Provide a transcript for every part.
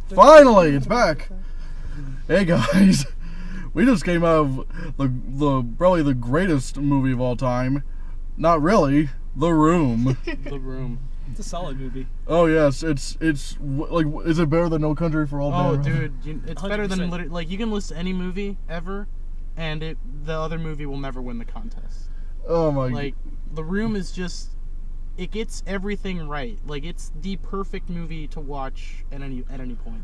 Finally, it's back. Hey guys, we just came out of the probably the greatest movie of all time. Not really, The Room. The Room. It's a solid movie. Oh yes, it's like, is it better than No Country for Old Men? Oh dude, it's 100%. Better than like you can list any movie ever, and the other movie will never win the contest. Oh my! Like The Room is just, it gets everything right. Like it's the perfect movie to watch at any point.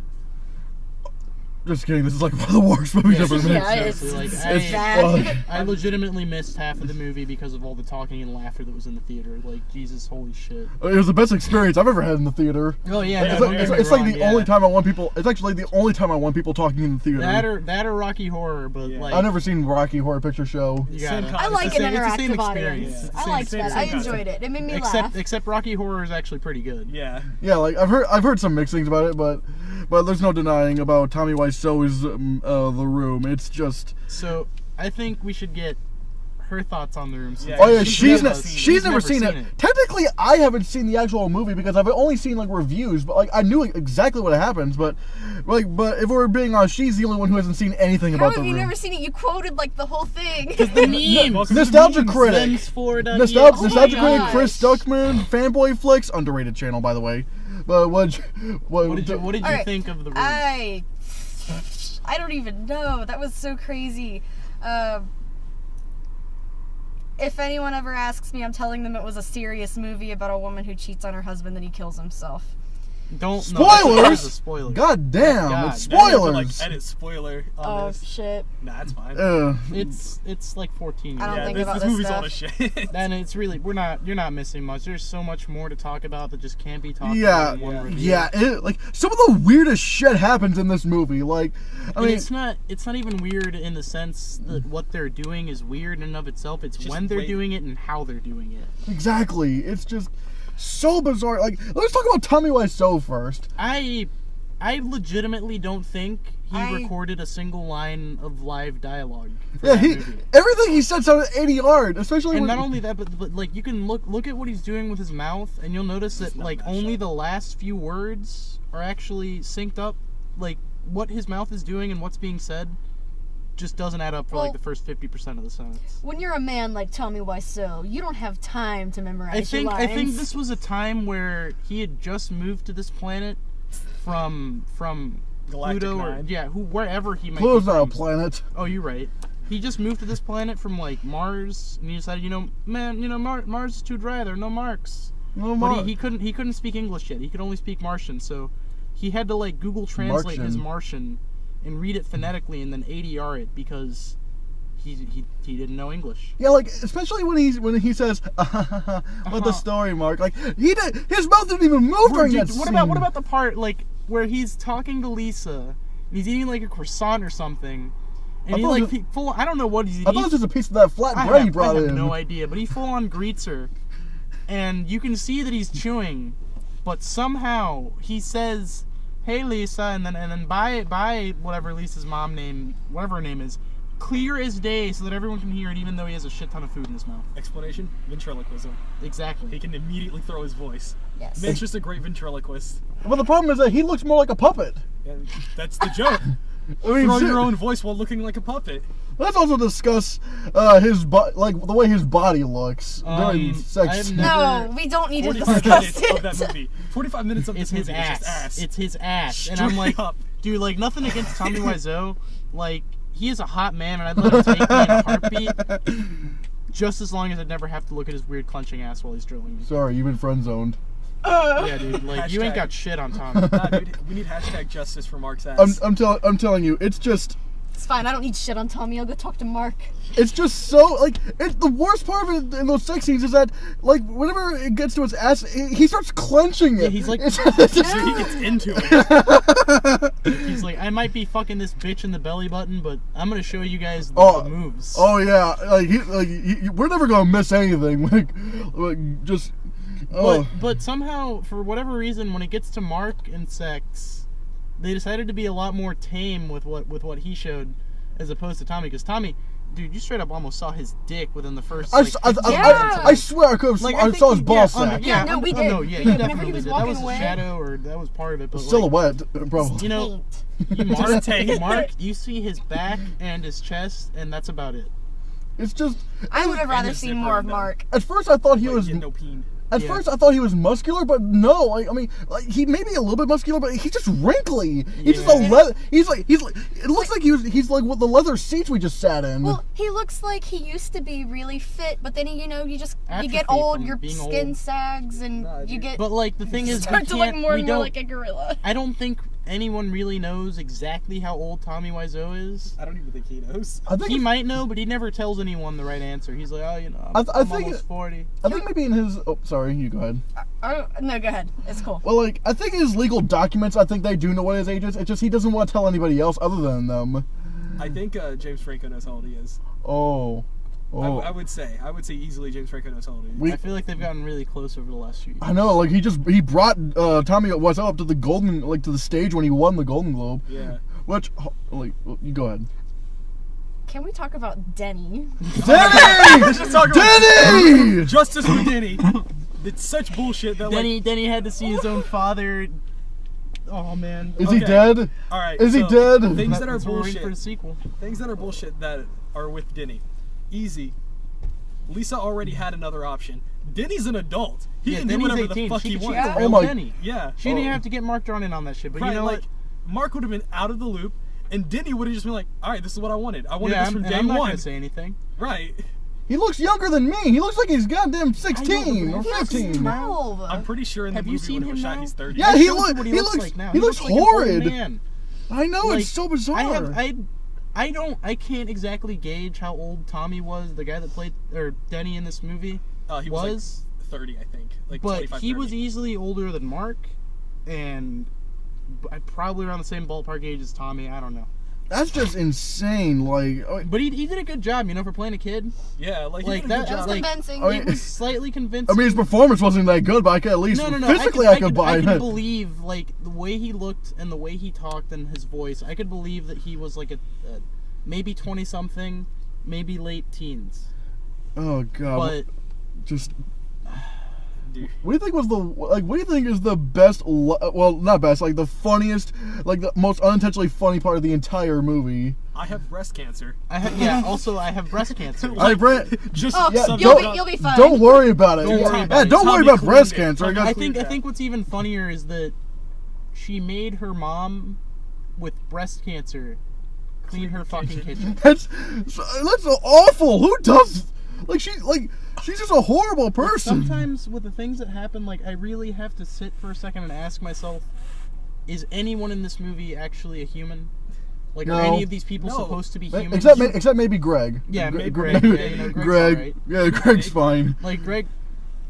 Just kidding. This is like one of the worst movies ever made. Yeah, it's bad. I legitimately missed half of the movie because of all the talking and laughter that was in the theater. Like, Jesus, holy shit. It was the best experience I've ever had in the theater. Oh yeah, it's like the only time I want people. It's actually the only time I want people talking in the theater. That or Rocky Horror, but like I've never seen Rocky Horror Picture Show. I like an interactive audience. I liked that. I enjoyed it. It made me laugh. Except Rocky Horror is actually pretty good. Yeah. Yeah, like I've heard some mixed things about it, but there's no denying about Tommy Wiseau's The Room. It's just. So I think we should get her thoughts on The Room. Yeah, oh yeah, she's never seen it. Technically, I haven't seen the actual movie because I've only seen like reviews, but like I knew exactly what happens. But if we're being honest, she's the only one who hasn't seen anything about The Room. How have you never seen it? You quoted like the whole thing. The memes. Nostalgia Critic. Nostalgia Critic. Chris gosh. Stuckman. Fanboy Flicks. Underrated channel, by the way. But what did you think of The Room? I don't even know. That was so crazy. If anyone ever asks me, I'm telling them it was a serious movie about a woman who cheats on her husband, then he kills himself. Spoilers! Spoiler. God damn, it's spoilers. Like, edit spoiler on this. Shit. Nah, it's fine. It's like 14 years. I don't think this about this this movie's stuff. all the shit. And it's really you're not missing much. There's so much more to talk about that just can't be talked Yeah, about in one review. yeah. Like some of the weirdest shit happens in this movie. Like, I mean, it's not even weird in the sense that what they're doing is weird in and of itself. It's when they're doing it and how they're doing it. Exactly. It's just so bizarre. Like, let's talk about Tommy Wiseau first. I legitimately don't think he recorded a single line of live dialogue for that movie. Everything he said sounded ADR, especially and not only that, but like you can look at what he's doing with his mouth, and you'll notice that like only the last few words are actually synced up. Like what his mouth is doing and what's being said just doesn't add up for like the first 50% of the sentence. When you're a man like Tommy Wiseau, you don't have time to memorize your lines. I think this was a time where he had just moved to this planet from Galactic Pluto or wherever he might be. Pluto's not a planet. Oh, you're right. He just moved to this planet from like Mars, and he decided, Mars is too dry. There are no marks. But he couldn't speak English yet. He could only speak Martian, so he had to like Google Translate his Martian and read it phonetically and then ADR it because he didn't know English. Yeah, like especially when he says with the story mark, like his mouth didn't even move during that scene. What about the part like where he's talking to Lisa and he's eating like a croissant or something, and he like I don't know what he's eating. I thought it was just a piece of that flat bread he brought in. I have no idea, but he full on greets her, and you can see that he's chewing, but somehow he says, "Hey Lisa," and then bye whatever Lisa's whatever her name is, clear as day so that everyone can hear it even though he has a shit ton of food in his mouth. Explanation? Ventriloquism. Exactly. He can immediately throw his voice. Yes. Man's just a great ventriloquist. But the problem is that he looks more like a puppet. Yeah, that's the joke. I mean, throw your own voice while looking like a puppet. Let's also discuss like the way his body looks during sex. No, we don't need to 45 discuss minutes it. of that movie. 45 minutes of this movie is just ass. It's his ass. Straight and I'm like, up. Dude, like nothing against Tommy Wiseau. Like he is a hot man, and I'd let him take me in a heartbeat. Just as long as I'd never have to look at his weird clenching ass while he's drilling me. Sorry, you've been friend zoned. Yeah, dude. Like you ain't got shit on Tommy. Nah, dude, we need #justice for Mark's ass. I'm telling you, it's just. It's fine. I don't need shit on Tommy. I'll go talk to Mark. It's just so like the worst part of it in those sex scenes is that like whenever it gets to his ass, he starts clenching it. Yeah, he's like, he gets into it. He's like, I might be fucking this bitch in the belly button, but I'm gonna show you guys the moves. Oh yeah, we're never gonna miss anything. Like just. But somehow, for whatever reason, when it gets to Mark and sex, they decided to be a lot more tame with what he showed, as opposed to Tommy. Because Tommy, Dude, you straight up almost saw his dick within the first. I swear I could have. Like, I saw his ball sack. Yeah, no, we did. No, yeah, you Whenever he definitely was did. That walking was away. a shadow, or that was part of it. But Silhouette, bro. You know, Mark, you see his back and his chest, and that's about it. It's just. I would have rather seen more of Mark. At first, I thought he was. At first, I thought he was muscular, but no. Like, I mean, like, he may be a little bit muscular, but he's just wrinkly. He's just a leather. He's like. It looks like he's like with the leather seats we just sat in. Well, he looks like he used to be really fit, but then you get Atrophy old, from your being skin old. sags, and you get. But like the thing is, start to look more and more like a gorilla. I don't think anyone really knows exactly how old Tommy Wiseau is. I don't even think he knows. I think he might know, but he never tells anyone the right answer. He's like, oh, you know, I'm think almost 40. I think maybe in his. Oh, sorry, you go ahead. No, go ahead. It's cool. Well, like, I think his legal documents, I think they do know what his age is. It's just he doesn't want to tell anybody else other than them. I think James Franco knows how old he is. Oh. I would say easily James Franco knows how old he is. I feel like they've gotten really close over the last few years. I know, like he brought Tommy Wiseau up to the stage when he won the Golden Globe. Yeah. Which, like, you go ahead. Can we talk about Denny? Denny! Let's just talk about Denny! Justice for Denny. It's such bullshit that Denny had to see his own father. Oh man. Is he dead? All right. Is he dead? Things that are We're waiting bullshit. for the sequel. Things that are bullshit that are with Denny. Easy. Lisa already had another option. Denny's an adult. He can do Denny's whatever 18. the fuck She he could wants. choose Oh real my- Denny. Yeah. She didn't even have to get Mark drawn in on that shit. But Right, you know like, what? Mark would have been out of the loop, and Denny would have just been like, all right, this is what I wanted. I wanted this from day I'm not one. gonna say anything. Right. He looks younger than me. He looks like he's goddamn 16 or He looks 15. 12. I'm pretty sure in the Have you movie seen when it was him shot, now? he's 30. Yeah, It he shows looks. what He looks looks. like now. He looks like an old horrid. man. I know, Like, it's so bizarre. I can't exactly gauge how old Tommy was, the guy that played Denny in this movie. He was like 30, I think. Like but 25, he 30. was easily older than Mark, and probably around the same ballpark age as Tommy. I don't know. That's just insane. Like, But he did a good job, for playing a kid. Yeah, like Like he did a that- good job. That's like- convincing. I mean, It was slightly convincing. I mean, his performance wasn't that good, but I could at least No. physically I could buy I could it. believe like the way he looked and the way he talked and his voice. I could believe that he was like a maybe 20 something, maybe late teens. Oh god. But Just. Dude. What do you think was what do you think is the best? Well, not best. Like the funniest, like the most unintentionally funny part of the entire movie. I have breast cancer. Also I have breast cancer. Just you'll be fine. Don't worry about it. Don't worry about it. Don't worry Tommy about breast cleaned it. cancer. I think what's even funnier is that she made her mom with breast cancer clean her fucking kitchen. That's awful. Who does? She's just a horrible person. Sometimes with the things that happen, like I really have to sit for a second and ask myself, is anyone in this movie actually a human? Like, No. are any of these people supposed to be humans? Except maybe Greg. Yeah, maybe Greg. Yeah, Greg's Greg. alright. Yeah, Greg's fine. Like Greg,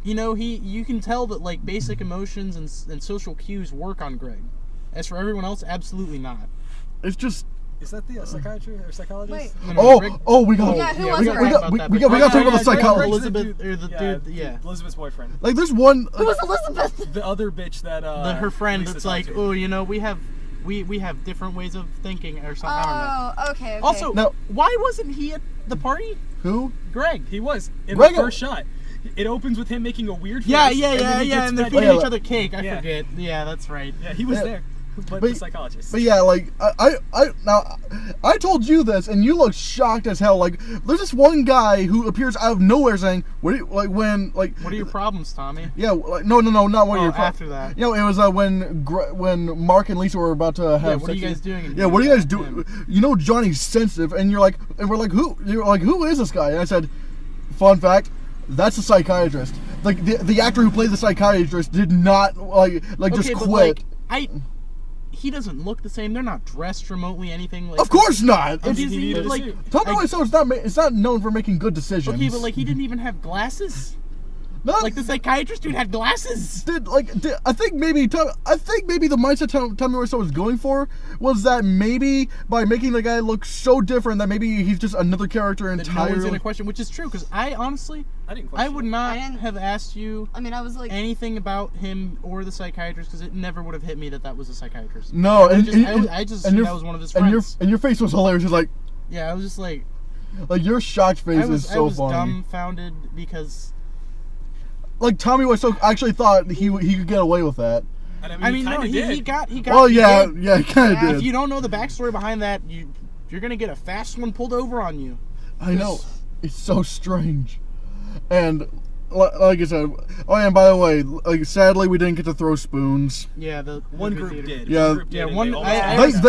you can tell that like basic emotions and social cues work on Greg. As for everyone else, absolutely not. It's just. Is that the psychiatrist or psychologist? Wait. We got. Yeah, who was we got to talk about the psychologist. Elizabeth or the dude. Yeah. Elizabeth's boyfriend. Like there's one. Who was Elizabeth? The other bitch that Her friend Lisa that's talked like, to. oh, we have different ways of thinking or something. I don't know. Oh, okay. Also, No. why wasn't he at the party? Who? Greg. He was in Greg- the first shot. It opens with him making a weird face. Yeah, and then he gets and they're fed- feeding each other cake. I Yeah. forget. Yeah, that's right. Yeah, he was Yeah. there. But But- the psychologist. But yeah, like I told you this, and you look shocked as hell. Like there's this one guy who appears out of nowhere saying, "What? What are your problems, Tommy?" Yeah, like, no, not what your problems. After that. It was when Mark and Lisa were about to have. What are you guys doing? Yeah, what are you guys doing? Johnny's sensitive, and we're like, who? You're like, who is this guy? And I said, fun fact, that's the psychiatrist. Like the actor who played the psychiatrist did not just quit. He doesn't look the same. They're not dressed remotely anything like. Of course not. And he's even like. Tommy Wiseau is not known for making good decisions. Okay, but like he didn't even have glasses. Like the psychiatrist dude had glasses. I think maybe the mindset Tommy Wiseau was going for was that maybe by making the guy look so different that maybe he's just another character entirely. No one's gonna question, which is true because I honestly I would not have asked you. I mean, I was like anything about him or the psychiatrist because it never would have hit me that was a psychiatrist. No, I just assumed that was one of his friends. And your face was hilarious. It's like. Yeah, I was just like. Like, your shocked face is so funny. I was dumbfounded because... Like, Tommy Wiseau actually thought he could get away with that. And I mean, he got. Well, yeah, he kind of did. If you don't know the backstory behind that, you're gonna get a fast one pulled over on you. I know. It's so strange. And like I said, oh yeah, and by the way, like sadly we didn't get to throw spoons. Yeah, the one group did. Yeah,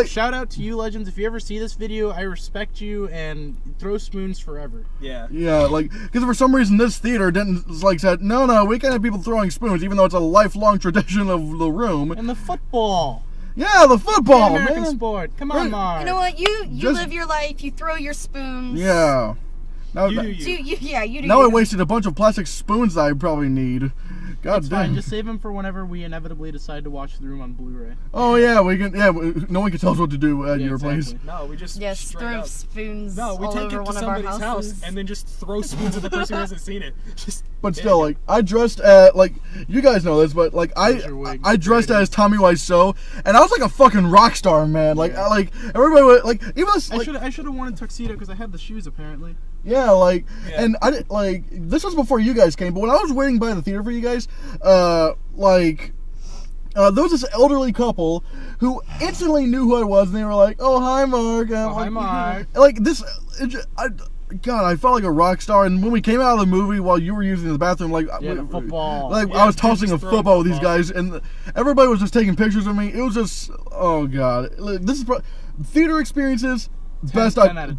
shout out to you, Legends. If you ever see this video, I respect you and throw spoons forever. Yeah. Yeah, like because for some reason this theater didn't like said no, we can't have people throwing spoons, even though it's a lifelong tradition of the room. And the football. Yeah, the football, the American man. sport. Come on, Mars. You know what? You live your life. You throw your spoons. Yeah. Now, you do. Now I wasted a bunch of plastic spoons that I probably need. God That's damn. fine. Just save them for whenever we inevitably decide to watch The Room on Blu-ray. Oh yeah, we can. Yeah, no one can tell us what to do at your place. No, we just throw spoons. No, we all take over it to one somebody's of our house houses. and then just throw spoons at the person who hasn't seen it. But still, like I dressed at like you guys know this, but like I dressed as Tommy Wiseau, and I was like a fucking rock star, man. Like everybody was, like even this, like, I should have worn a tuxedo because I had the shoes apparently. Yeah, like, and I didn't, like, this was before you guys came, but when I was waiting by the theater for you guys, there was this elderly couple who instantly knew who I was, and they were like, oh, hi, Mark. Hi, Mark. Like, God, I felt like a rock star, and when we came out of the movie while you were using the bathroom, like, the football. Like, I was tossing a football with these guys, and everybody was just taking pictures of me. It was just, oh, God. This is, theater experiences... Best I've ever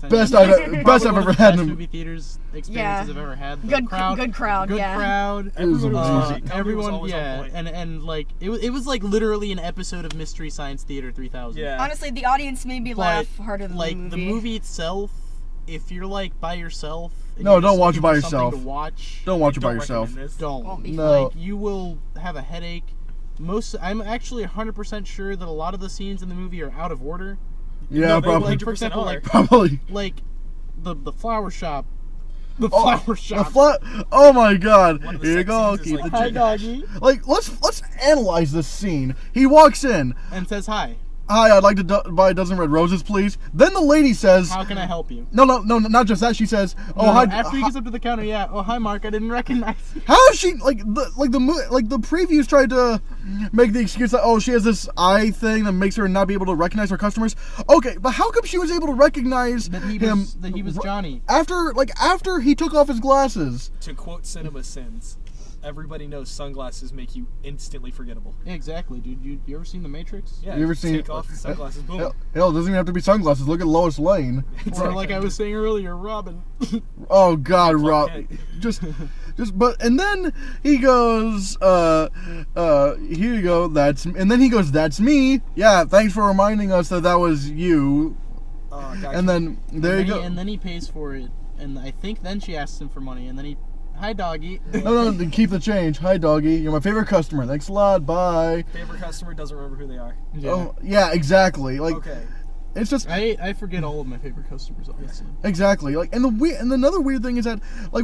had. Best movie theaters experiences I've ever had. Good crowd. Good crowd. Everyone was and like it was like literally an episode of Mystery Science Theater 3000. Yeah. Honestly, the audience made me laugh harder than the movie. The movie itself, if you're like by yourself. No, don't watch it by yourself. To watch, don't watch it by yourself. Don't. No. Like you will have a headache. I'm actually 100% sure that a lot of the scenes in the movie are out of order. Yeah, probably. Like, for example, like the flower shop. The flower shop. Oh my God! Here you go. Keep the hi, doggy. Like let's analyze this scene. He walks in and says hi. Hi, I'd like to buy a dozen red roses, please. Then the lady says, how can I help you? No, not just that. She says, hi. After he gets up to the counter, oh, hi, Mark. I didn't recognize you. How is she the previews tried to make the excuse that she has this eye thing that makes her not be able to recognize her customers. Okay, but how come she was able to recognize him? That he was Johnny. After he took off his glasses. To quote Cinema Sins, everybody knows sunglasses make you instantly forgettable. Yeah, exactly, dude. You ever seen The Matrix? Yeah. You ever seen? Take off the sunglasses. Boom. Hell, it doesn't even have to be sunglasses. Look at Lois Lane. Or like I was saying earlier, Robin. Oh God, Rob. And then he goes, here you go. And then he goes, that's me. Yeah, thanks for reminding us that was you. Oh, gotcha. And then there you go. And then he pays for it, and I think then she asks him for money, and then he. Hi, doggy. No, keep the change. Hi, doggy. You're my favorite customer. Thanks a lot. Bye. Favorite customer doesn't remember who they are. Yeah. Oh, yeah, exactly. Like, okay. It's just I forget all of my favorite customers, obviously. Exactly. Like, and another weird thing is that, like,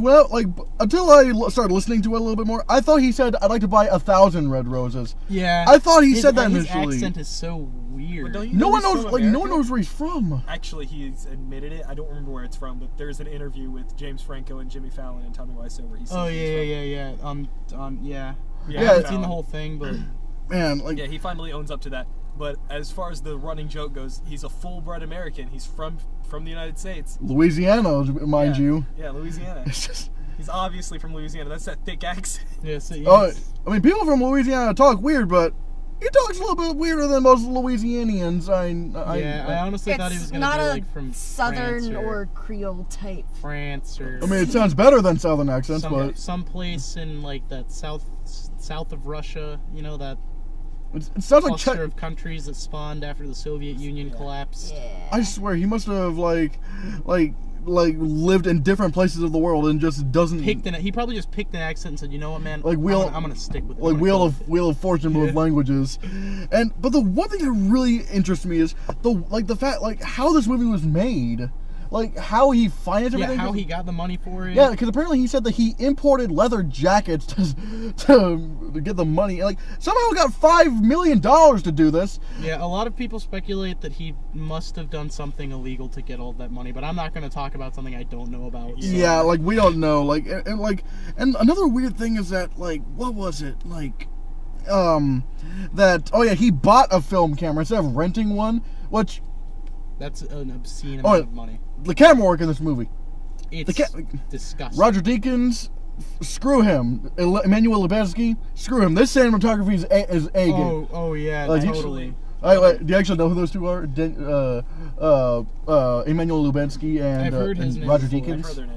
until I started listening to it a little bit more, I thought he said I'd like to buy 1,000 red roses. Yeah. I thought he said that initially. His accent is so weird. No one knows. Like, no one knows where he's from. Actually, he's admitted it. I don't remember where it's from, but there's an interview with James Franco and Jimmy Fallon and Tommy Wiseau where he says. Oh yeah. Yeah. I haven't seen the whole thing, but man, like. Yeah, he finally owns up to that. But as far as the running joke goes, he's a full-bred American. He's from the United States. Louisiana, mind you. Yeah, Louisiana. He's obviously from Louisiana. That's that thick accent. Yes. I mean, people from Louisiana talk weird, but he talks a little bit weirder than most Louisianians. I honestly thought he was going to be like from Southern or Creole type. France or. I mean, it sounds better than Southern accents, but some place in like that south of Russia. You know that. It sounds like cluster of countries that spawned after the Soviet Union collapsed. Yeah. I swear he must have like lived in different places of the world and just doesn't. He probably just picked an accent and said, "You know what, man? Like I'm gonna stick with it." Like Wheel of Fortune with languages, but the one thing that really interests me is the fact how this movie was made. like how he financed everything. Yeah, how he got the money for it. Yeah, because apparently he said that he imported leather jackets to get the money. Like somehow got $5 million to do this. Yeah, a lot of people speculate that he must have done something illegal to get all that money, but I'm not going to talk about something I don't know about. So. Yeah, like we don't know. Like and another weird thing is that like what was it like? That he bought a film camera instead of renting one, which that's an obscene amount of money. The camera work in this movie, it's disgusting. Roger Deakins, screw him. Emmanuel Lubezki, screw him. This cinematography is A game. Oh yeah, like, totally. Do you actually know who those two are? Emmanuel Lubezki and, I've heard his name Roger before. Deakins. I've heard their names.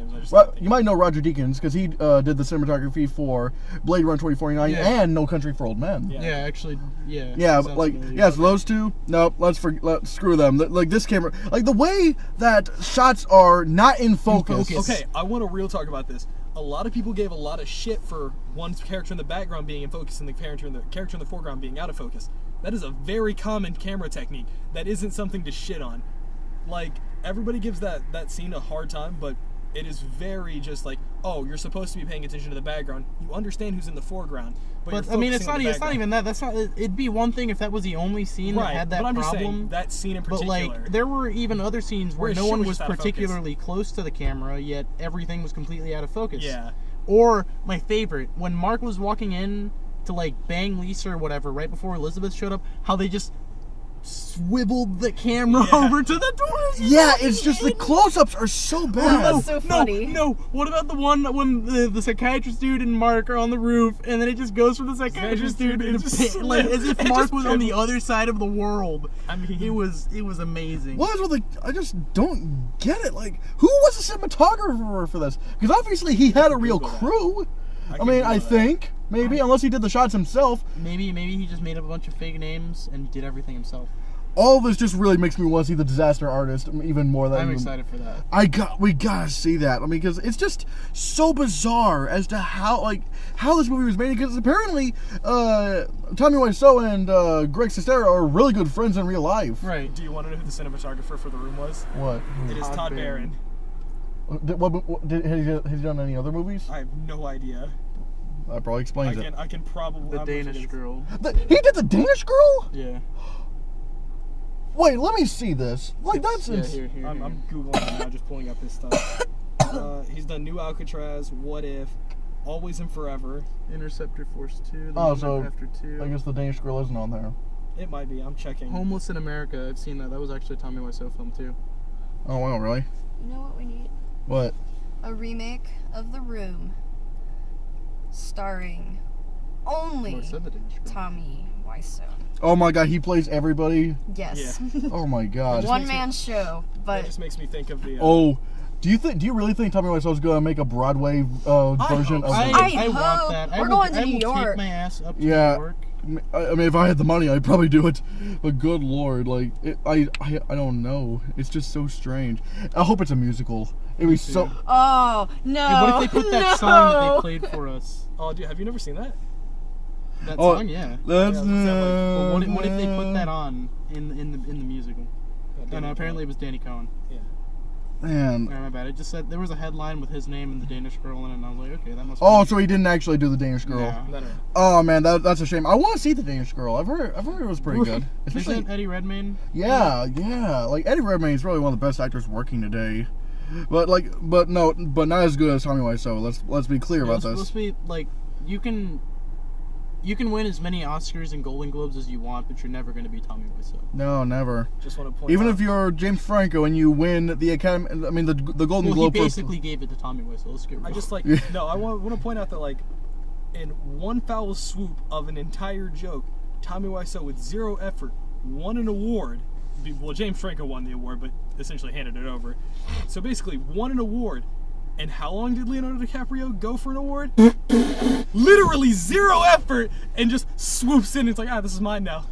You might know Roger Deakins because he did the cinematography for Blade Runner 2049 and No Country for Old Men. Yeah, actually, yeah. Yeah, like so those two. Nope, let's screw them. Like this camera, like the way that shots are not in focus. Okay, I want to real talk about this. A lot of people gave a lot of shit for one character in the background being in focus and the character in the foreground being out of focus. That is a very common camera technique. That isn't something to shit on. Like everybody gives that scene a hard time, but it is very just like, oh, you're supposed to be paying attention to the background. You understand who's in the foreground, but I mean, it's not even that. That's not. It'd be one thing if that was the only scene that had that but I'm problem. Just saying, that scene in particular. But like, there were even other scenes where no one was particularly close to the camera, yet everything was completely out of focus. Yeah. Or my favorite, when Mark was walking in to like bang Lisa or whatever, right before Elizabeth showed up, how they just swiveled the camera over to the doors. Yeah, it's just the close-ups are so bad. That's so funny. No, what about the one when the psychiatrist dude and Mark are on the roof, and then it just goes from the psychiatrist dude like as if Mark was on the other side of the world. I mean, it was amazing. What is with I just don't get it. Like, who was the cinematographer for this? Because obviously he had a real crew. I think. Maybe, unless he did the shots himself. Maybe he just made up a bunch of fake names and did everything himself. All of this just really makes me want to see the Disaster Artist even more than I'm excited for that. We gotta see that. I mean, because it's just so bizarre as to how this movie was made. Because apparently, Tommy Wiseau and Greg Sestero are really good friends in real life. Right. Do you want to know who the cinematographer for The Room was? What? It is Todd Barron. Has he done any other movies? I have no idea. That probably explains it. I can probably... The Danish Girl. He did the Danish Girl? Yeah. Wait, let me see this. Like, that's... Here. I'm Googling it now, just pulling up his stuff. He's done New Alcatraz, What If, Always and Forever. Interceptor Force 2, so After 2. I guess the Danish Girl isn't on there. It might be, I'm checking. Homeless in America, I've seen that. That was actually a Tommy Wiseau film, too. Oh, wow, really? You know what we need? What? A remake of The Room, starring only Tommy Wiseau. Oh my god, he plays everybody? Yes. Yeah. Oh my god. One-man show, but... That just makes me think of the... Do you really think Tommy Wiseau's gonna make a Broadway version of I want that. We're going to New York. I will take my ass up to New York. I mean, if I had the money, I'd probably do it. But good lord, like, I don't know. It's just so strange. I hope it's a musical. It'd be so... Oh, no. Hey, what if they put that song that they played for us? Oh, dude, have you never seen that? That song, yeah. That's... Well, what if they put that on in the musical? And apparently it was Danny Cohen. Yeah. Man. My bad. It just said there was a headline with his name and the Danish Girl in it, and I was like, okay, that must be... Oh, so he didn't actually do the Danish Girl. No. Oh man, that's a shame. I want to see the Danish Girl. I've heard it was pretty good. Especially Isn't Eddie Redmayne. Yeah. Like Eddie Redmayne is really one of the best actors working today. But not as good as Tommy Wiseau. Let's be clear about this. Let's be like, you can win as many Oscars and Golden Globes as you want, but you're never going to be Tommy Wiseau. No, never. Just want to point Even out, if you're James Franco and you win the Academy, I mean the Golden Globe. He basically gave it to Tommy Wiseau. Let's get real. I just I want to point out that like, in one foul swoop of an entire joke, Tommy Wiseau with zero effort won an award. Well, James Franco won the award, but essentially handed it over. So basically, won an award. And how long did Leonardo DiCaprio go for an award? Literally zero effort, and just swoops in. It's like, this is mine now.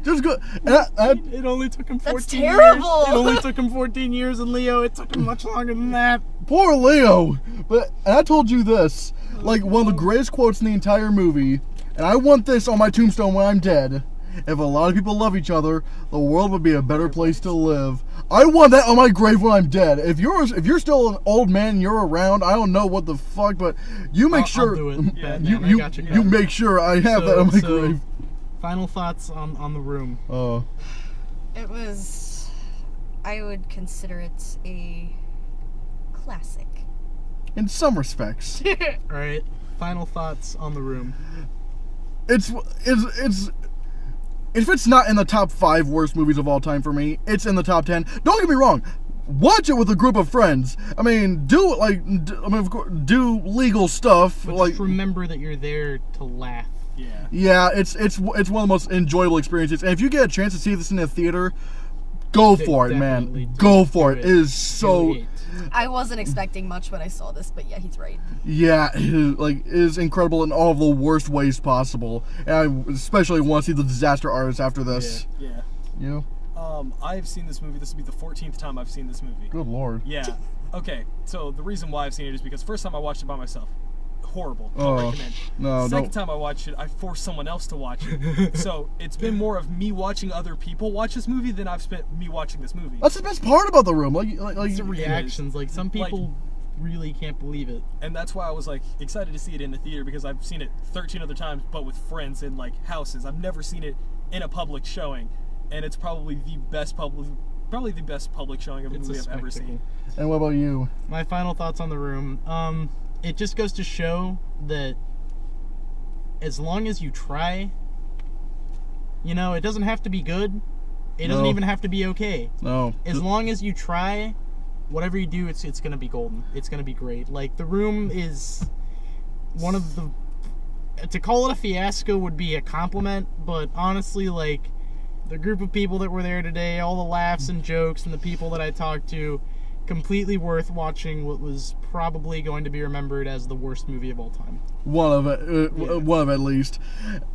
Just good. It only took him 14 That's terrible. years. It only took him 14 years, and Leo, it took him much longer than that. Poor Leo. But I told you this, like one of the greatest quotes in the entire movie, and I want this on my tombstone when I'm dead. If a lot of people love each other, the world would be a better place to live. I want that on my grave when I'm dead. If you're still an old man and you're around, I don't know what the fuck, but you make sure I'll do it. Yeah, you make sure I have that on my grave. Final thoughts on the room. Oh. It was. I would consider it a classic. In some respects. All right. Final thoughts on the room. It's if it's not in the top 5 worst movies of all time for me, it's in the top 10. Don't get me wrong. Watch it with a group of friends. I mean, do legal stuff. But like, just remember that you're there to laugh. Yeah. Yeah, it's one of the most enjoyable experiences. And if you get a chance to see this in a theater, go for it, man. Go for it. It is so. I wasn't expecting much when I saw this, but yeah, he's right. Yeah, it is incredible in all of the worst ways possible. And I especially want to see the Disaster Artist after this. Yeah. You? I've seen this movie. This will be the 14th time I've seen this movie. Good lord. Yeah. Okay, so the reason why I've seen it is because first time I watched it by myself. Horrible. Don't recommend. No, Second time I watched it, I forced someone else to watch it. So it's been more of me watching other people watch this movie than I've spent me watching this movie. That's the best part about The Room. Like it's the reactions. Like some people really can't believe it. And that's why I was like excited to see it in the theater because I've seen it 13 other times, but with friends in like houses. I've never seen it in a public showing, and it's probably the best public showing of a movie I've ever seen. And what about you? My final thoughts on The Room. It just goes to show that as long as you try, you know, it doesn't have to be good. It doesn't even have to be okay. No. As long as you try, whatever you do, it's going to be golden. It's going to be great. Like, The Room is one of the... To call it a fiasco would be a compliment, but honestly, like, the group of people that were there today, all the laughs and jokes and the people that I talked to, completely worth watching what was probably going to be remembered as the worst movie of all time. One of at least.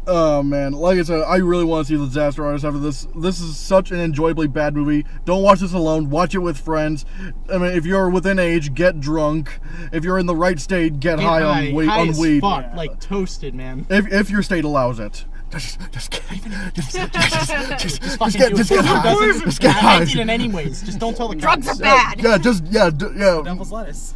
Oh man, like I said, I really want to see The Disaster Artist after this. This is such an enjoyably bad movie. Don't watch this alone. Watch it with friends. I mean, if you're within age, get drunk. If you're in the right state, get high on weed. As fuck, like toasted, man. If your state allows it. Just get high. Just get high. I did it anyways. Just don't tell the drugs cops. are bad. Yeah. Devil's lettuce.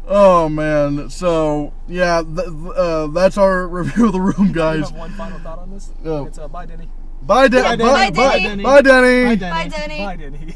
Oh man. So yeah, that's our review of The Room, guys. I have one final thought on this. Oh. It's bye, Denny. Bye, Denny. Bye, Denny. Bye, Denny. Bye, Denny. Bye, Denny. Bye, Denny.